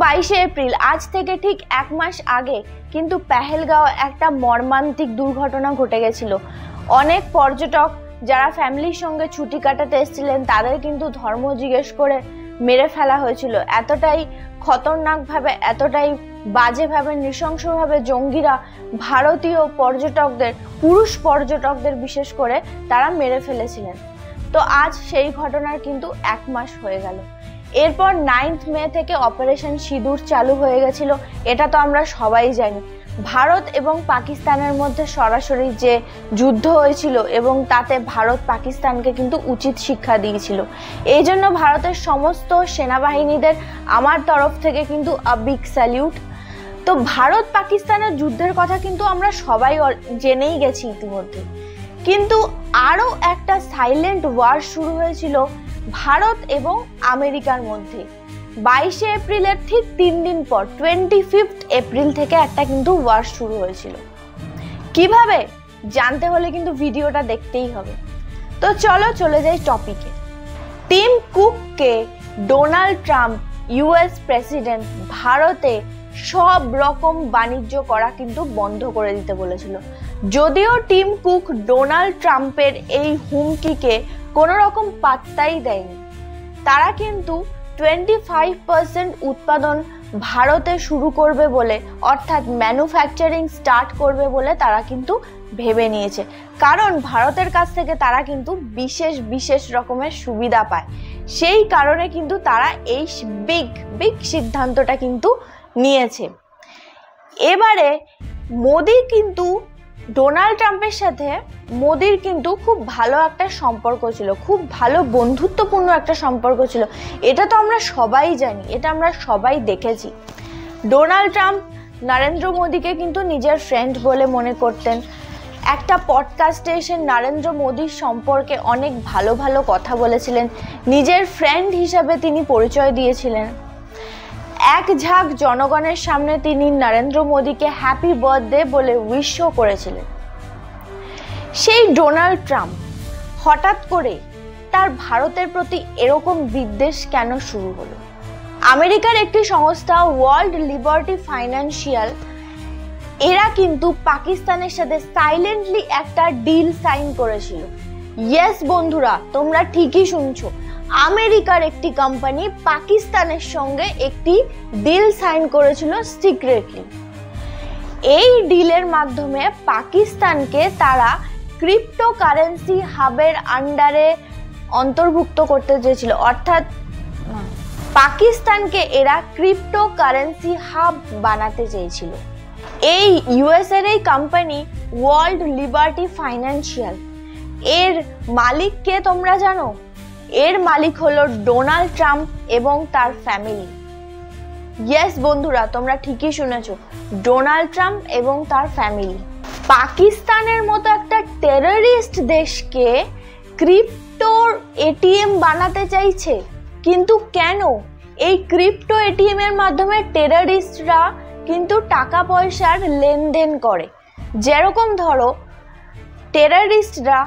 22শে April আজ থেকে ঠিক এক মাস আগে কিন্তু পেহেলগাঁও একটা মর্মান্তিক দুর্ঘটনা ঘটে গেছিল। অনেক পর্যটক যারা ফ্যামিলির সঙ্গে ছুটি কাটাতে এসেছিলেন তাদের কিন্তু ধর্ম জিজ্ঞেস করে মেরে ফেলা হয়েছিল। এতটাই খতরনাকভাবে, এতটাই বাজেভাবে, নৃশংসভাবে জঙ্গিরা ভারতীয় পর্যটকদের, পুরুষ পর্যটকদের বিশেষ করে তারা মেরে ফেলেছিলেন। তো আজ সেই ঘটনার কিন্তু এক মাস হয়ে গেল। এরপর 9 মে থেকে অপারেশন সিঁদুর চালু হয়ে গেছিল। এটা তো আমরা সবাই জানি। ভারত এবং পাকিস্তানের মধ্যে সরাসরি যে যুদ্ধ হয়েছিল এবং তাতে ভারত পাকিস্তানকে কিন্তু উচিত শিক্ষা দিয়েছিল। এই জন্য ভারতের সমস্ত সেনাবাহিনীদের আমার তরফ থেকে কিন্তু আ বিগ স্যালিউট। তো ভারত পাকিস্তানের যুদ্ধের কথা কিন্তু আমরা সবাই জেনেই গেছি ইতিমধ্যে, কিন্তু আরও একটা সাইলেন্ট ওয়ার শুরু হয়েছিল ভারত এবং আমেরিকার মধ্যে। 22শে এপ্রিলের ঠিক 3 দিন পর 25 এপ্রিল থেকে একটা কিন্তু ওয়ার শুরু হয়েছিল। কিভাবে জানতে হলে কিন্তু ভিডিওটা দেখতেই হবে। তো চলো চলে যাই টপিকে। টিম কুককে ডোনাল্ড ট্রাম্প ইউএস প্রেসিডেন্ট ভারতে সব রকম বাণিজ্য করা কিন্তু বন্ধ করে দিতে বলেছিল। যদিও টিম কুক ডোনাল্ড ট্রাম্পের এই হুমকিকে কোনো রকম পাত্তাই দেয়নি, তারা কিন্তু 25% উৎপাদন ভারতে শুরু করবে বলে, অর্থাৎ ম্যানুফ্যাকচারিং স্টার্ট করবে বলে তারা কিন্তু ভেবে নিয়েছে। কারণ ভারতের কাছ থেকে তারা কিন্তু বিশেষ রকমের সুবিধা পায়। সেই কারণে কিন্তু তারা এই বিগ সিদ্ধান্তটা কিন্তু নিয়েছে। এবারে মোদি কিন্তু ডোনাল্ড ট্রাম্পের সাথে মোদির কিন্তু খুব ভালো একটা সম্পর্ক ছিল, খুব ভালো বন্ধুত্বপূর্ণ একটা সম্পর্ক ছিল। এটা তো আমরা সবাই জানি, এটা আমরা সবাই দেখেছি। ডোনাল্ড ট্রাম্প নরেন্দ্র মোদিকে কিন্তু নিজের ফ্রেন্ড বলে মনে করতেন। একটা পডকাস্টে এসে নরেন্দ্র মোদির সম্পর্কে অনেক ভালো কথা বলেছিলেন, নিজের ফ্রেন্ড হিসাবে তিনি পরিচয় দিয়েছিলেন। এক ঝাঁক জনগণের সামনে তিনি নরেন্দ্র মোদিকে হ্যাপি বার্থডে বলে উইশও করেছিলেন। সেই ডোনাল্ড ট্রাম্প হঠাৎ করে তার ভারতের প্রতি এরকম বিদ্বেষ কেন শুরু হলো? আমেরিকার একটি সংস্থা ওয়ার্ল্ড লিবার্টি ফাইন্যান্সিয়াল, এরা কিন্তু পাকিস্তানের সাথে সাইলেন্টলি একটা ডিল সাইন করেছিল। ইয়েস বন্ধুরা, তোমরা ঠিকই শুনছো, আমেরিকার একটি কোম্পানি পাকিস্তানের সঙ্গে একটি ডিল সাইন করেছিল সিক্রেটলি। এই ডিলের মাধ্যমে পাকিস্তানকে তারা ক্রিপ্টোকারেন্সি হাবের আন্ডারে অন্তর্ভুক্ত করতে চেয়েছিল, অর্থাৎ পাকিস্তানকে এরা ক্রিপ্টোকারেন্সি হাব বানাতে চেয়েছিল। এই ইউএস এর এই কোম্পানি ওয়ার্ল্ড লিবার্টি ফাইন্যান্সিয়াল, এর মালিক কে তোমরা জানো? এর মালিক হলো ডোনাল্ড ট্রাম্প এবং তার ফ্যামিলি। ইয়েস বন্ধুরা, তোমরা ঠিকই শুনেছো, ডোনাল্ড ট্রাম্প এবং তার ফ্যামিলি পাকিস্তানের মতো একটা টেররিস্ট দেশকে ক্রিপ্টোর এটিএম বানাতে চাইছে। কিন্তু কেন? এই ক্রিপ্টো এটিএম এর মাধ্যমে টেররিস্টরা কিন্তু টাকা পয়সার লেনদেন করে। যেরকম ধরো, টেররিস্টরা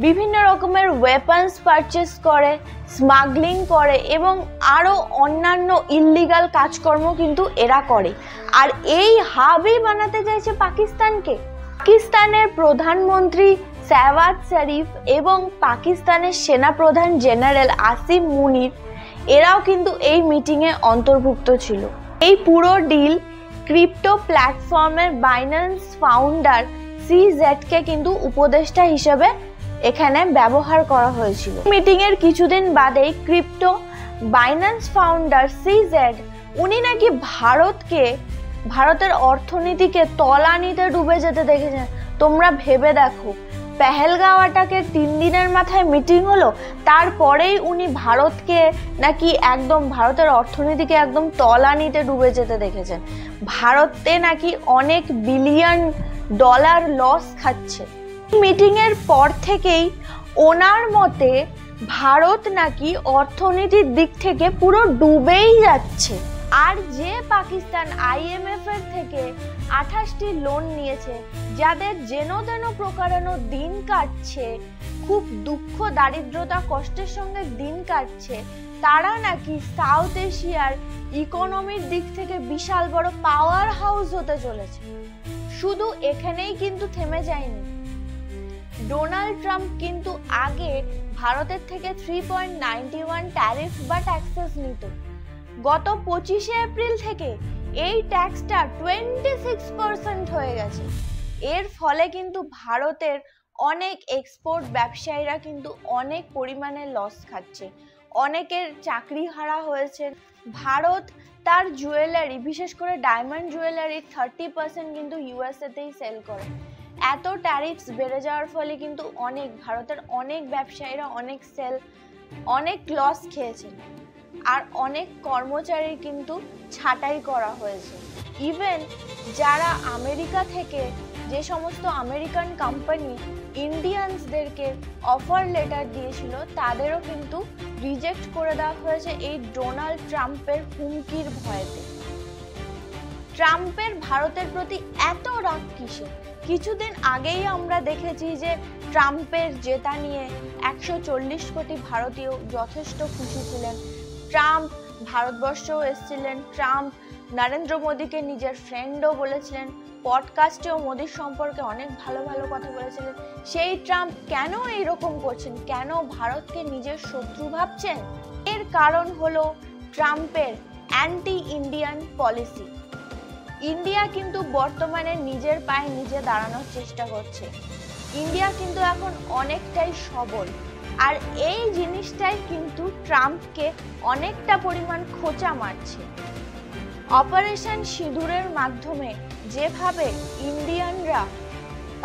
বিভিন্ন রকমের ওয়েপন্স পারচেস করে, স্মাগলিং করে এবং আরও অন্যান্য ইল্লিগাল কাজকর্ম কিন্তু এরা করে। আর এই হাবই বানাতে চাইছে পাকিস্তানকে। পাকিস্তানের প্রধানমন্ত্রী শাহবাজ শরীফ এবং পাকিস্তানের সেনাপ্রধান জেনারেল আসিম মুনির, এরাও কিন্তু এই মিটিংয়ে অন্তর্ভুক্ত ছিল। এই পুরো ডিল ক্রিপ্টো প্ল্যাটফর্মের বাইন্যান্স ফাউন্ডার CZ-কে কিন্তু উপদেষ্টা হিসেবে এখানে ব্যবহার করা হয়েছিল। মিটিং এর কিছুদিন বাদেই ক্রিপ্টো বাইন্যান্স ফাউন্ডার CZ, উনি নাকি ভারতের অর্থনীতিকে তলানিতে ডুবে যেতে দেখেছেন। তোমরা ভেবে দেখো, পেহেলগাঁও অ্যাটাকের 3 দিনের মাথায় মিটিং হলো, তারপরেই উনি ভারতকে নাকি একদম, ভারতের অর্থনীতিকে একদম তলানিতে ডুবে যেতে দেখেছেন। ভারতে নাকি অনেক বিলিয়ন ডলার লস খাচ্ছে। মিটিং এর পর থেকেই ওনার মতে ভারত নাকি অর্থনীতির দিক থেকে পুরো ডুবেই যাচ্ছে। আর যে পাকিস্তান IMF এর থেকে 28টি লোন নিয়েছে, যাদের যেন তেন প্রকারেণ দিন কাটছে, খুব দুঃখ দারিদ্রতা কষ্টের সঙ্গে দিন কাটছে, তারা নাকি সাউথ এশিয়ার ইকোনমির দিক থেকে বিশাল বড় পাওয়ার হাউস হতে চলেছে। শুধু এখানেই কিন্তু থেমে যায়নি, ডোনাল্ড ট্রাম্প কিন্তু আগে ভারতের থেকে 3.91 ট্যারিফ বা ট্যাক্সেস নিত। গত 25শে এপ্রিল থেকে এই ট্যাক্সটা 26% হয়ে গেছে। এর ফলে কিন্তু ভারতের অনেক এক্সপোর্ট ব্যবসায়ীরা কিন্তু অনেক পরিমাণে লস খাচ্ছে, অনেকের চাকরি হারা হয়েছে। ভারত তার জুয়েলারি, বিশেষ করে ডায়মন্ড জুয়েলারি 30% কিন্তু ইউএসএতেই সেল করে। এত ট্যারিফস বেড়ে যাওয়ার ফলে কিন্তু ভারতের অনেক ব্যবসায়ীরা অনেক লস খেয়েছে, আর অনেক কর্মচারীর কিন্তু ছাঁটাই করা হয়েছে। ইভেন যারা আমেরিকা থেকে, যে সমস্ত আমেরিকান কোম্পানি ইন্ডিয়ানসদেরকে অফার লেটার দিয়েছিল, তাদেরও কিন্তু রিজেক্ট করে দেওয়া হয়েছে এই ডোনাল্ড ট্রাম্পের হুমকির ভয়েতে। ট্রাম্পের ভারতের প্রতি এত রাগ কিসে? কিছুদিন আগেই আমরা দেখেছি যে ট্রাম্পের জেতা নিয়ে 140 কোটি ভারতীয় যথেষ্ট খুশি ছিলেন। ট্রাম্প ভারতবর্ষেও এসেছিলেন, ট্রাম্প নরেন্দ্র মোদীকে নিজের ফ্রেন্ডও বলেছিলেন, পডকাস্টেও মোদীর সম্পর্কে অনেক ভালো ভালো কথা বলেছিলেন। সেই ট্রাম্প কেন এইরকম করছেন? কেন ভারতকে নিজের শত্রু ভাবছেন? এর কারণ হলো ট্রাম্পের অ্যান্টি ইন্ডিয়ান পলিসি। ইন্ডিয়া কিন্তু বর্তমানে নিজের পায়ে নিজে দাঁড়ানোর চেষ্টা করছে। ইন্ডিয়া কিন্তু এখন অনেকটাই সবল, আর এই জিনিসটাই কিন্তু ট্রাম্পকে অনেকটা পরিমাণ খোঁচা মারছে। অপারেশন সিঁদুরের মাধ্যমে যেভাবে ইন্ডিয়ানরা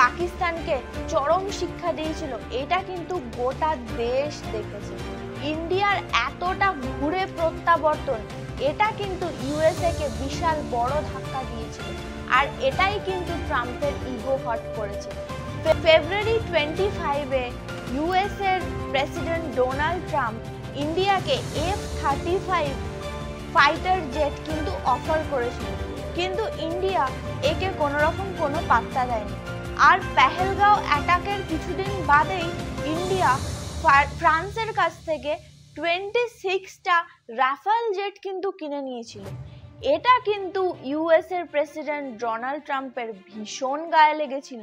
পাকিস্তানকে চরম শিক্ষা দিয়েছিল, এটা কিন্তু গোটা দেশ দেখেছে। ইন্ডিয়ার এতটা ঘুরে প্রত্যাবর্তন, এটা কিন্তু ইউএসএ কে বিশাল বড় ধাক্কা দিয়েছিল, আর এটাই কিন্তু ট্রাম্পের ইগো হার্ট করেছে। ফেব্রুয়ারি 25-এ ইউএসএর প্রেসিডেন্ট ডোনাল্ড ট্রাম্প ইন্ডিয়াকে F-35 ফাইটার জেট কিন্তু অফার করেছিল, কিন্তু ইন্ডিয়া একে কোনো পাত্তা দেয়নি। আর পেহেলগাঁও অ্যাটাকের কিছুদিন বাদেই ইন্ডিয়া ফ্রান্সের কাছ থেকে 26টা রাফাল জেট কিন্তু কিনে নিয়েছিল। এটা কিন্তু ইউএসএর প্রেসিডেন্ট ডোনাল্ড ট্রাম্পের ভীষণ গায়ে লেগেছিল।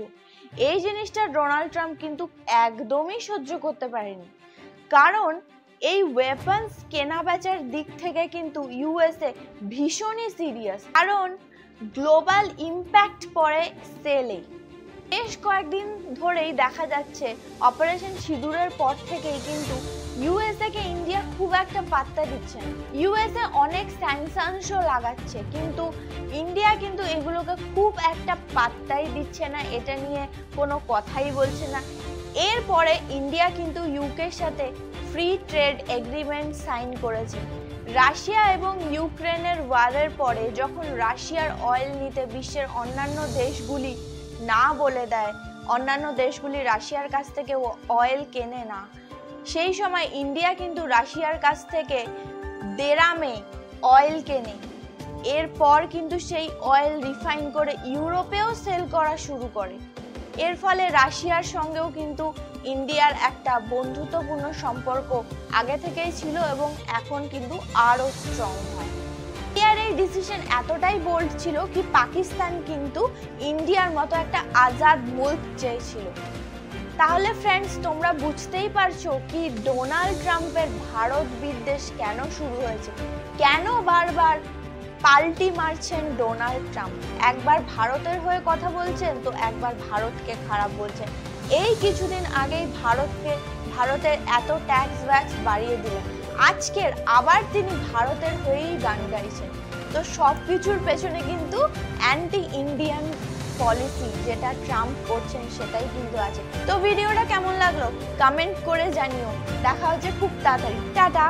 এই জিনিসটা ডোনাল্ড ট্রাম্প কিন্তু একদমই সহ্য করতে পারেনি, কারণ এই ওয়েপন্স কেনা বেচার দিক থেকে কিন্তু ইউএসএ ভীষণই সিরিয়াস, কারণ গ্লোবাল ইম্প্যাক্ট পড়ে সেলে। বেশ কয়েকদিন ধরেই দেখা যাচ্ছে অপারেশন সিঁদুরের পর থেকেই কিন্তু ইউএসএ কে ইন্ডিয়া খুব একটা পাত্তা দিচ্ছে না। ইউএসএ অনেক স্যাংশনসও লাগাচ্ছে, কিন্তু ইন্ডিয়া কিন্তু এগুলোকে খুব একটা পাত্তাই দিচ্ছে না, এটা নিয়ে কোনো কথাই বলছে না। এরপরে ইন্ডিয়া কিন্তু ইউকের সাথে ফ্রি ট্রেড এগ্রিমেন্ট সাইন করেছে। রাশিয়া এবং ইউক্রেনের ওয়ারের পরে যখন রাশিয়ার অয়েল নিতে বিশ্বের অন্যান্য দেশগুলি না বলে দেয়, অন্যান্য দেশগুলি রাশিয়ার কাছ থেকে অয়েল কেনে না, সেই সময় ইন্ডিয়া কিন্তু রাশিয়ার কাছ থেকে দেরামে অয়েল কেনে। এরপর কিন্তু সেই অয়েল রিফাইন করে ইউরোপেও সেল করা শুরু করে। এর ফলে রাশিয়ার সঙ্গেও কিন্তু ইন্ডিয়ার একটা বন্ধুত্বপূর্ণ সম্পর্ক আগে থেকেই ছিল এবং এখন কিন্তু আরো স্ট্রং হয়। ইন্ডিয়ার এই ডিসিশন এতটাই বোল্ড ছিল কি পাকিস্তান কিন্তু ইন্ডিয়ার মতো একটা আজাদ মুল্ক চেয়েছিল। তাহলে ফ্রেন্ডস, তোমরা বুঝতেই পারছো কি ডোনাল্ড ট্রাম্পের ভারত বিদ্বেষ কেন শুরু হয়েছে, কেন বারবার পাল্টি মারছেন ডোনাল্ড ট্রাম্প। একবার ভারতের হয়ে কথা বলছেন তো একবার ভারতকে খারাপ বলছেন। এই কিছুদিন আগেই ভারতের এত ট্যাক্স ভ্যাক্স বাড়িয়ে দিলেন, আজকের আবার তিনি ভারতের হয়েই গান গাইছেন। তো সবকিছুর পেছনে কিন্তু অ্যান্টি ইন্ডিয়ান পলিসি যেটা ট্রাম্প করছেন সেটাই কিন্তু আছে। তো ভিডিওটা কেমন লাগলো কমেন্ট করে জানিও। দেখা হচ্ছে খুব তাড়াতাড়ি। টাটা।